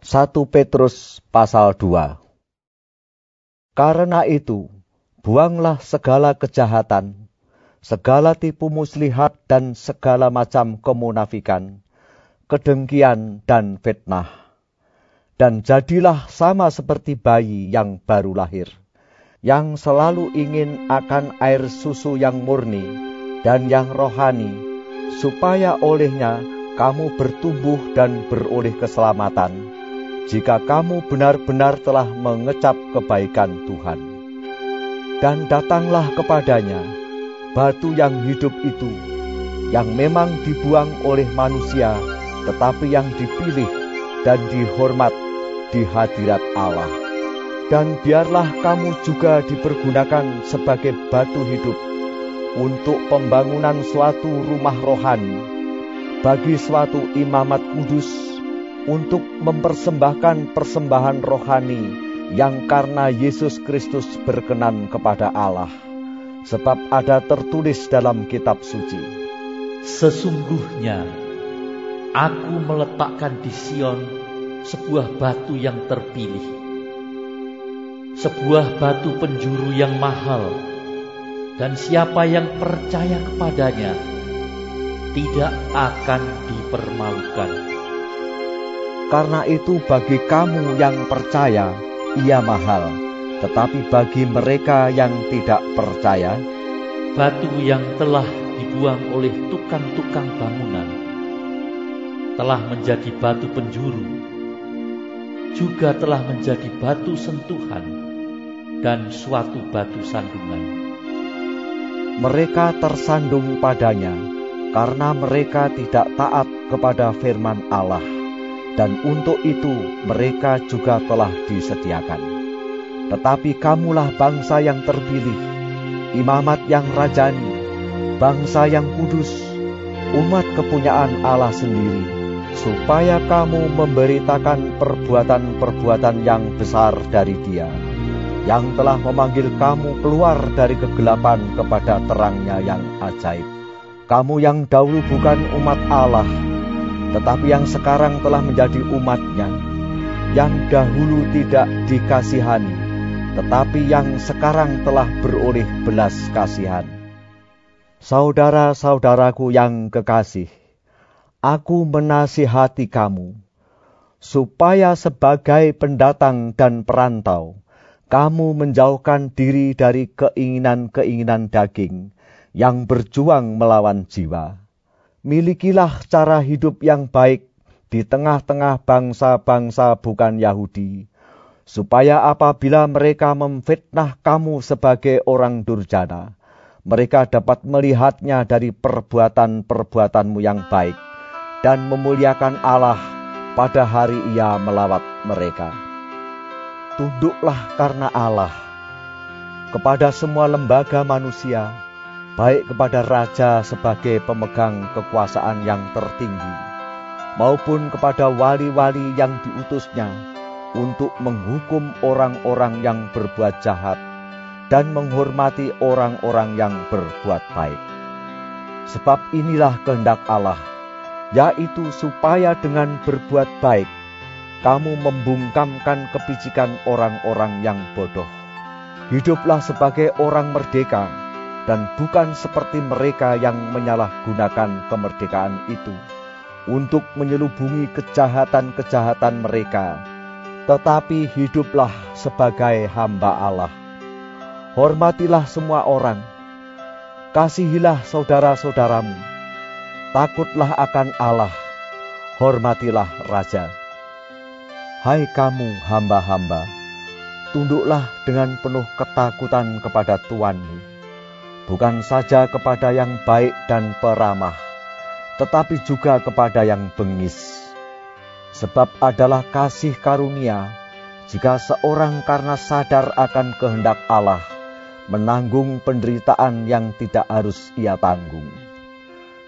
1 Petrus pasal 2. Karena itu, buanglah segala kejahatan, segala tipu muslihat dan segala macam kemunafikan, kedengkian dan fitnah. Dan jadilah sama seperti bayi yang baru lahir, yang selalu ingin akan air susu yang murni dan yang rohani, supaya olehnya kamu bertumbuh dan beroleh keselamatan, jika kamu benar-benar telah mengecap kebaikan Tuhan. Dan datanglah kepadanya batu yang hidup itu, yang memang dibuang oleh manusia, tetapi yang dipilih dan dihormat di hadirat Allah. Dan biarlah kamu juga dipergunakan sebagai batu hidup untuk pembangunan suatu rumah rohani, bagi suatu imamat kudus, untuk mempersembahkan persembahan rohani yang karena Yesus Kristus berkenan kepada Allah. Sebab ada tertulis dalam kitab suci, "Sesungguhnya aku meletakkan di Sion sebuah batu yang terpilih, sebuah batu penjuru yang mahal, dan siapa yang percaya kepadanya tidak akan dipermalukan." Karena itu bagi kamu yang percaya, ia mahal. Tetapi bagi mereka yang tidak percaya, batu yang telah dibuang oleh tukang-tukang bangunan telah menjadi batu penjuru, juga telah menjadi batu sentuhan dan suatu batu sandungan. Mereka tersandung padanya karena mereka tidak taat kepada firman Allah. Dan untuk itu mereka juga telah disediakan. Tetapi kamulah bangsa yang terpilih, imamat yang rajani, bangsa yang kudus, umat kepunyaan Allah sendiri, supaya kamu memberitakan perbuatan-perbuatan yang besar dari Dia, yang telah memanggil kamu keluar dari kegelapan kepada terangnya yang ajaib. Kamu yang dahulu bukan umat Allah, tetapi yang sekarang telah menjadi umat-Nya, yang dahulu tidak dikasihani, tetapi yang sekarang telah beroleh belas kasihan. Saudara-saudaraku yang kekasih, aku menasihati kamu, supaya sebagai pendatang dan perantau, kamu menjauhkan diri dari keinginan-keinginan daging yang berjuang melawan jiwa. Milikilah cara hidup yang baik di tengah-tengah bangsa-bangsa bukan Yahudi, supaya apabila mereka memfitnah kamu sebagai orang durjana, mereka dapat melihatnya dari perbuatan-perbuatanmu yang baik dan memuliakan Allah pada hari Ia melawat mereka. Tunduklah karena Allah kepada semua lembaga manusia, baik kepada raja sebagai pemegang kekuasaan yang tertinggi, maupun kepada wali-wali yang diutusnya untuk menghukum orang-orang yang berbuat jahat dan menghormati orang-orang yang berbuat baik. Sebab inilah kehendak Allah, yaitu supaya dengan berbuat baik kamu membungkamkan kepicikan orang-orang yang bodoh. Hiduplah sebagai orang merdeka, dan bukan seperti mereka yang menyalahgunakan kemerdekaan itu untuk menyelubungi kejahatan-kejahatan mereka, tetapi hiduplah sebagai hamba Allah. Hormatilah semua orang, kasihilah saudara-saudaramu, takutlah akan Allah, hormatilah raja. Hai kamu hamba-hamba, tunduklah dengan penuh ketakutan kepada Tuanmu, bukan saja kepada yang baik dan peramah, tetapi juga kepada yang bengis. Sebab adalah kasih karunia jika seorang karena sadar akan kehendak Allah menanggung penderitaan yang tidak harus ia tanggung.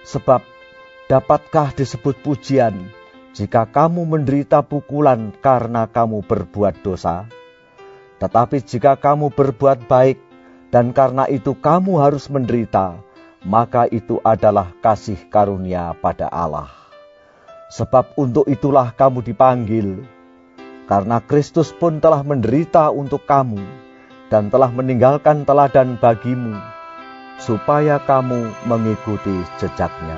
Sebab dapatkah disebut pujian jika kamu menderita pukulan karena kamu berbuat dosa? Tetapi jika kamu berbuat baik, dan karena itu kamu harus menderita, maka itu adalah kasih karunia pada Allah. Sebab untuk itulah kamu dipanggil, Karena Kristus pun telah menderita untuk kamu dan telah meninggalkan teladan bagimu, supaya kamu mengikuti jejaknya.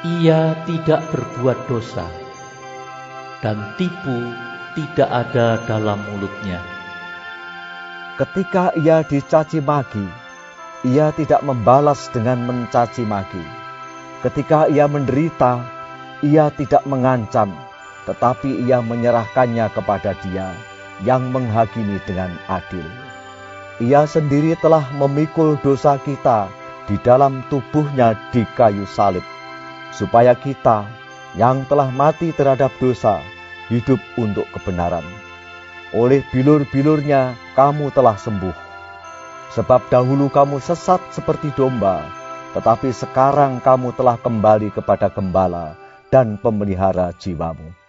Ia tidak berbuat dosa, dan tipu tidak ada dalam mulutnya. Ketika ia dicaci maki, ia tidak membalas dengan mencaci maki. Ketika ia menderita, ia tidak mengancam, tetapi ia menyerahkannya kepada Dia yang menghakimi dengan adil. Ia sendiri telah memikul dosa kita di dalam tubuhnya di kayu salib, supaya kita yang telah mati terhadap dosa hidup untuk kebenaran. Oleh bilur-bilurnya kamu telah sembuh. Sebab dahulu kamu sesat seperti domba, tetapi sekarang kamu telah kembali kepada Gembala dan pemelihara jiwamu.